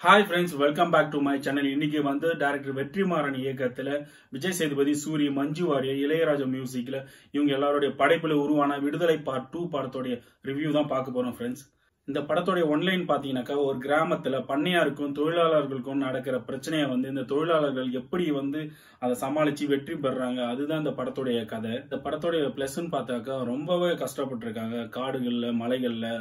Hi friends, welcome back to my channel. இன்னைக்கு வந்து director Vetrimaaran இயக்கத்துல விஜய் சேதுபதி, சூரி, மஞ்சு வாரியர், இளையராஜா மியூசிக்ல இவங்க எல்லாரோட படைப்புல உருவான விடுதலை பார்ட் 2 படத்தோட ரிவ்யூ தான் பார்க்க போறோம் ஃப்ரெண்ட்ஸ். இந்த படத்தோட ஒன்லைன் பாத்தீங்கன்னாக்கா, ஒரு கிராமத்துல பண்ணையாருக்கும் தொழிலாளர்களுக்கும் நடக்கிற பிரச்சனையை வந்து இந்த தொழிலாளர்கள் எப்படி வந்து அதை சமாளிச்சு வெற்றி பெறாங்க, அதுதான் இந்த படத்தோடைய கதை. இந்த படத்தோடைய பிளஸ்ன்னு பார்த்தாக்கா, ரொம்பவே கஷ்டப்பட்டிருக்காங்க. காடுகள்ல, மலைகள்ல,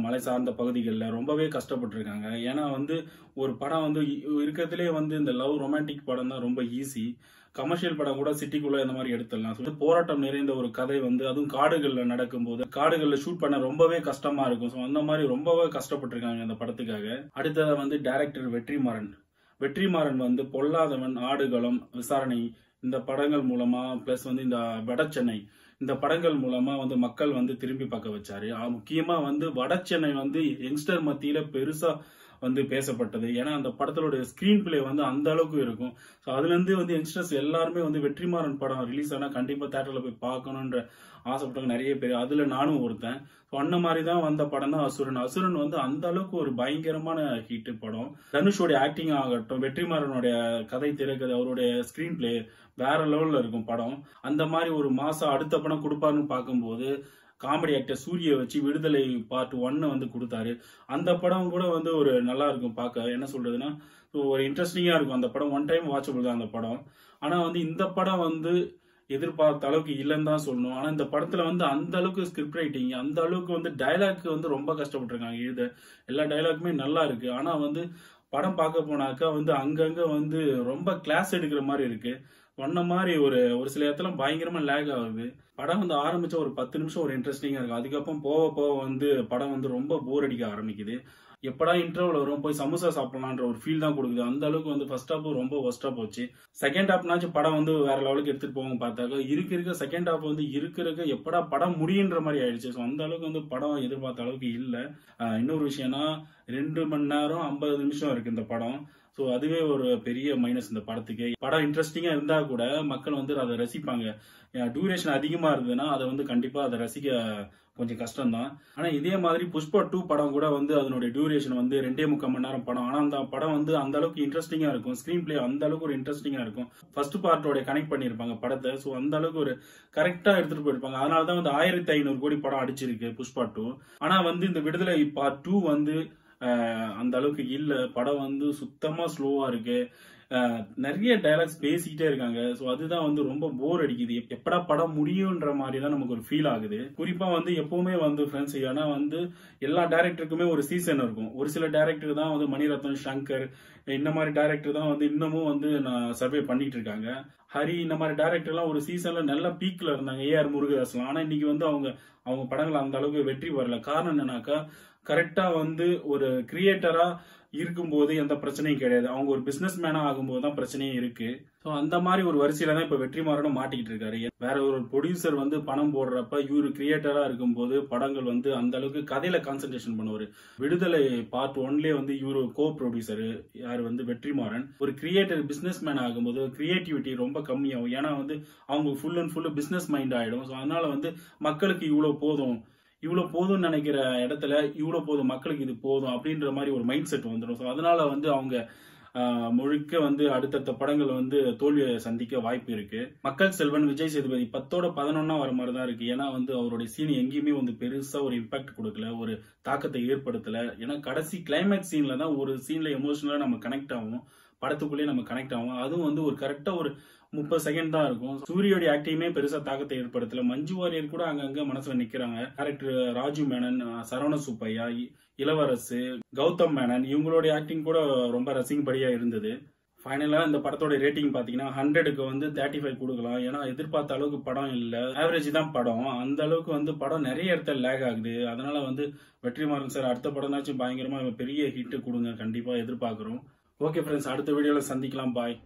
மலை சார்ந்த பகுதிகளில் ரொம்பவே கஷ்டப்பட்டிருக்காங்க. ஏன்னா வந்து ஒரு படம் வந்து இருக்கிறதுலே வந்து இந்த லவ் ரொமான்டிக் படம் தான் ரொம்ப ஈஸி. கமர்ஷியல் படம் கூட சிட்டிக்குள்ள இந்த மாதிரி எடுத்துடலாம். சொல்லி போராட்டம் நிறைந்த ஒரு கதை வந்து அதுவும் காடுகளில் நடக்கும்போது காடுகளில் ஷூட் பண்ண ரொம்பவே கஷ்டமா இருக்கும். ஸோ அந்த மாதிரி ரொம்பவே கஷ்டப்பட்டிருக்காங்க இந்த படத்துக்காக. அடுத்தது வந்து டைரக்டர் வெற்றிமாறன் வந்து பொல்லாதவன், ஆடுகளம், விசாரணை இந்த படங்கள் மூலமா பிளஸ் வந்து இந்த வடச்சென்னை இந்த படங்கள் மூலமா வந்து மக்கள் வந்து திரும்பி பார்க்க வச்சாரு. முக்கியமா வந்து வடச்சென்னை வந்து யங்ஸ்டர் மத்தியில பெருசா வந்து பேசப்பட்டது. ஏன்னா அந்த படத்தோட ஸ்கிரீன் பிளே வந்து அந்த அளவுக்கு இருக்கும். ஸோ அதுல இருந்து வந்து யங்ஸ்டர்ஸ் எல்லாருமே வந்து வெற்றிமாறன் படம் ரிலீஸ் ஆனா கண்டிப்பா தியேட்டர்ல போய் பார்க்கணும்ன்ற ஆசைப்பட்டவங்க நிறைய பேர். அதுல நானும் ஒருத்தன். ஸோ அந்த மாதிரி தான் வந்த படம் தான் அசுரன் வந்து அந்த அளவுக்கு ஒரு பயங்கரமான ஹிட் படம். தனுஷோட ஆக்டிங் ஆகட்டும், வெற்றிமாறனுடைய கதை திரைக்கதை, அவருடைய ஸ்கிரீன் பிளே வேற லெவல்ல இருக்கும் படம். அந்த மாதிரி ஒரு மாசம் அடுத்த படம் கொடுப்பாருன்னு பார்க்கும்போது காமெடி ஆக்டர் சூரிய வச்சு விடுதலை பார்ட் 1 வந்து கொடுத்தாரு. அந்த படம் கூட வந்து ஒரு நல்லா இருக்கும் பார்க்க. என்ன சொல்றதுன்னா, ஒரு இன்ட்ரெஸ்டிங்கா இருக்கும் அந்த படம். ஒன் டைம் வாட்சபிள் தான் அந்த படம். ஆனா வந்து இந்த படம் வந்து எதிர்பார்த்த அளவுக்கு இல்லைன்னு தான் சொல்லணும். ஆனா இந்த படத்துல வந்து அந்த அளவுக்கு ஸ்கிரிப்ட் ரைட்டிங், அந்த அளவுக்கு வந்து டைலாக் வந்து ரொம்ப கஷ்டப்பட்டிருக்காங்க எழுத. எல்லா டைலாக்குமே நல்லா இருக்கு. ஆனா வந்து படம் பார்க்க போனாக்கா வந்து அங்கங்க வந்து ரொம்ப கிளாஸ் எடுக்கிற மாதிரி இருக்கு. சொன்ன மாதிரி ஒரு சில இடத்துல பயங்கரமா லேக் ஆகுது. படம் வந்து ஆரம்பிச்ச ஒரு 10 நிமிஷம் ஒரு இன்ட்ரெஸ்டிங்கா இருக்கு. அதுக்கப்புறம் போக போக வந்து படம் வந்து ரொம்ப போர் அடிக்க ஆரம்பிக்குது. எப்படா இன்டர்வல் வரும், போய் சமோசா சாப்பிடலான்ற ஒரு ஃபீல் தான் கொடுக்குது. அந்த அளவுக்கு வந்து ஃபர்ஸ்ட் ஹாப் ரொம்ப ஒஸ்டா போச்சு. செகண்ட் ஹாப்னாச்சும் படம் வந்து வேற லெவலுக்கு எடுத்துட்டு போவாங்க பார்த்தாக்கா, இருக்க செகண்ட் ஹாப் வந்து இருக்க எப்படா படம் முடியுன்ற மாதிரி ஆயிடுச்சு. ஸோ அந்த அளவுக்கு வந்து படம் எதிர்பார்த்த அளவுக்கு இல்லை. இன்னொரு விஷயம்னா 2 மணி நேரம் 50 நிமிஷம் இருக்கு இந்த படம். ஸோ அதுவே ஒரு பெரிய மைனஸ் இந்த படத்துக்கு. படம் இன்ட்ரெஸ்டிங்கா இருந்தா கூட மக்கள் வந்து அதை ரசிப்பாங்க. டியூரேஷன் அதிகமா இருந்ததுன்னா அதை வந்து கண்டிப்பா அதை ரசிக்க கொஞ்சம் கஷ்டம் தான். ஆனா இதே மாதிரி புஷ்பா 2 படம் கூட வந்து அதனுடைய டியூரேஷன் வந்து 2.25 மணி நேரம் படம். ஆனா அந்த படம் வந்து அந்த அளவுக்கு இன்ட்ரெஸ்டிங்கா இருக்கும். ஸ்கிரீன் பிளே அந்த அளவுக்கு ஒரு இன்ட்ரெஸ்டிங்கா இருக்கும். ஃபர்ஸ்ட் பார்ட்டோட கனெக்ட் பண்ணிருப்பாங்க படத்தை. ஸோ அந்த அளவுக்கு ஒரு கரெக்டா எடுத்துட்டு போயிருப்பாங்க. அதனாலதான் வந்து 1500 கோடி படம் அடிச்சிருக்கு புஷ்பா 2. ஆனா வந்து இந்த விடுதலை பார்ட் 2 வந்து அந்த அளவுக்கு இல்ல. படம் வந்து சுத்தமா ஸ்லோவா இருக்கு. நிறைய டைலாக்ஸ் பேசிக்கிட்டே இருக்காங்க. ஸோ அதுதான் வந்து ரொம்ப போர் அடிக்குது. எப்படா படம் முடியும்ன்ற மாதிரி தான் நமக்கு ஒரு ஃபீல் ஆகுது. குறிப்பா வந்து எப்பவுமே வந்து ஃப்ரெண்ட்ஸ், ஏன்னா வந்து எல்லா டைரக்டருக்குமே ஒரு சீசன் இருக்கும். ஒரு சில டைரக்டர் தான் வந்து மணிரத்னம், சங்கர் இந்த மாதிரி டைரக்டர் தான் வந்து இன்னமும் வந்து நான் சர்வே பண்ணிட்டு இருக்காங்க. ஹரி இந்த மாதிரி டைரக்டர் எல்லாம் ஒரு சீசன்ல நல்ல பீக்ல இருந்தாங்க. ஏஆர் முருகதாஸ்லாம். ஆனா இன்னைக்கு வந்து அவங்க படங்கள் அந்த அளவுக்கு வெற்றி வரல. காரணம் என்னன்னாக்கா, கரெக்டா வந்து ஒரு கிரியேட்டரா இருக்கும்போது எந்த பிரச்சனையும் கிடையாது. அவங்க ஒரு பிசினஸ் மேனா ஆகும்போது தான் பிரச்சனையே இருக்கு. ஸோ அந்த மாதிரி ஒரு வரிசையில தான் இப்ப வெற்றிமாறனும் மாட்டிக்கிட்டு இருக்காரு. வேற ஒரு ப்ரொடியூசர் வந்து பணம் போடுறப்ப இவரு கிரியேட்டரா இருக்கும்போது படங்கள் வந்து அந்த அளவுக்கு கதையில கான்சென்ட்ரேஷன் பண்ணுவாரு. விடுதலை பார்ட் 1லயே வந்து இவரு கோ ப்ரொடியூசர் யார் வந்து வெற்றிமாறன். ஒரு கிரியேட்டர் பிசினஸ் மேன் ஆகும்போது கிரியேட்டிவிட்டி ரொம்ப கம்மியாகும். ஏன்னா வந்து அவங்க full and full business mind ஆயிடும். ஸோ அதனால வந்து மக்களுக்கு இவ்வளவு போதும்னு நினைக்கிற இடத்துல இவ்வளவு போதும், மக்களுக்கு இது போதும் அப்படின்ற மாதிரி ஒரு மைண்ட் செட் வந்துடும். ஸோ அதனால வந்து அவங்க முழுக்க வந்து அடுத்தடுத்த படங்கள் வந்து தோல்வியை சந்திக்க வாய்ப்பு இருக்கு. மக்கள் செல்வன் விஜய் சேதுபதி 10ஓட 11 வர மாதிரி தான் இருக்கு. ஏன்னா வந்து அவருடைய சீன் எங்கேயுமே வந்து பெருசா ஒரு இம்பாக்ட் கொடுக்கல, ஒரு தாக்கத்தை ஏற்படுத்தல. ஏன்னா கடைசி கிளைமேக்ஸ் சீன்ல தான் ஒரு சீன்ல எமோஷனலா நம்ம கனெக்ட் ஆகும், படத்துக்குள்ளேயே நம்ம கனெக்ட் ஆகும். அதுவும் வந்து ஒரு கரெக்டா ஒரு 30 செகண்ட் தான் இருக்கும். சூரியோட ஆக்டிங்குமே பெருசா தாக்கத்தை ஏற்படுத்தல. மஞ்சு வாரியர் கூட அங்கங்க மனசுல நிக்கிறாங்க. டைரக்டர் ராஜு மேனன், சரவண சுப்பையா, இளவரசு, கௌதம் மேனன் இவங்களுடைய ஆக்டிங் கூட ரொம்ப ரசிக்கும்படியா இருந்தது. ஃபைனலா இந்த படத்தோட ரேட்டிங் பாத்தீங்கன்னா 100க்கு வந்து 35 கொடுக்கலாம். ஏன்னா எதிர்பார்த்த அளவுக்கு படம் இல்ல, ஆவரேஜ் தான் படம். அந்த அளவுக்கு வந்து படம் நிறைய இடத்துல லேக் ஆகுது. அதனால வந்து வெற்றிமாறன் சார் அடுத்த படம்னாச்சும் பயங்கரமா பெரிய ஹிட் கொடுங்க, கண்டிப்பா எதிர்பார்க்கிறோம். ஓகே ஃப்ரெண்ட்ஸ், அடுத்த வீடியோல சந்திக்கலாம். பாய்.